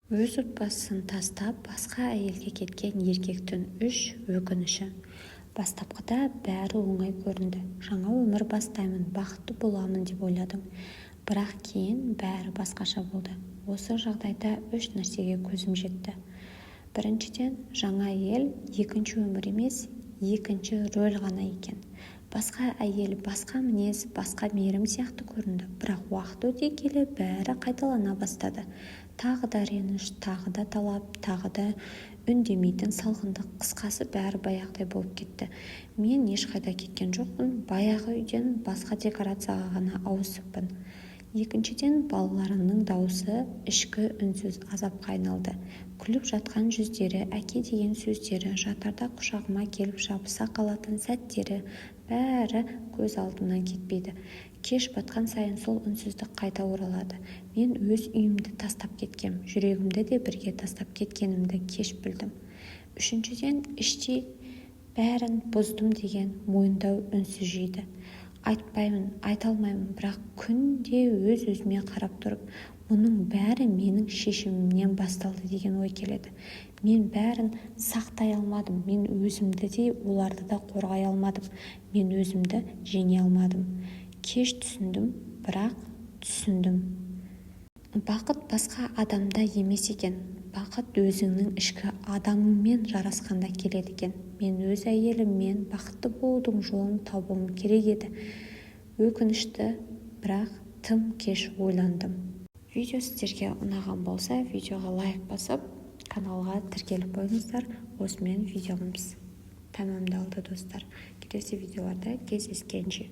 Өз отбасын тастап басқа әйелге кеткен еркектің өкініші. Бастапқыда бәрі оңай көрінді. Жаңа өмір бастаймын, бақытты боламын деп ойладым. Бірақ кейін бәрі басқаша болды. Осы жағдайда нәрсеге көзім жетті. Біріншіден, жаңа әйел екінші өмір емес, екінші рөл ғана екен. Басқа әйел, басқа мінез, басқа мейірім сияқты көрінді. Бірақ уақыт өте келе бәрі қайталана бастады. Тағы да реніш, тағы да талап, тағы да үндемейтін салғындық. Қысқасы бәрі баяғыдай болып кетті. Мен ешқайда кеткен жоқпын. Баяғы үйден басқа декорацияға ғана ауысыппын. Екіншіден, балаларымның дауысы ішкі үнсіз азапқа айналды. Күліп жатқан жүздері, әке деген сөздері, жатарда құшағыма келіп жабыса қалатын сәттері бәрі көз алдымнан кетпейді. Кеш батқан сайын сол үнсіздік қайта оралады. Мен өз үйімді тастап кеткем, жүрегімді де бірге тастап кеткенімді кеш білдім. Үшіншіден, іштей бәрін бұздым деген мойындау үнсіз жейді. Айтпаймын, айта алмаймын, бірақ күнде өз-өзіме қарап тұрып, мұның бәрі менің шешімімнен басталды деген ой келеді. Мен бәрін сақтай алмадым, мен өзімді де, оларды да қорғай алмадым, мен өзімді жеңе алмадым. Кеш түсіндім, бірақ түсіндім. Бақыт басқа адамда емес екен. Бақыт өзіңнің ішкі адамыңмен жарасқанда келеді екен. Мен өз әйеліммен бақытты болудың жолын табуым керек еді. Өкінішті, бірақ тым кеш ойландым. Видео сіздерге ұнаған болса, видеоға лайк басып, каналға тіркеліп қойыңыздар. Осымен видеомыз тәмамдалды достар. Келесі видеоларда кездескенше.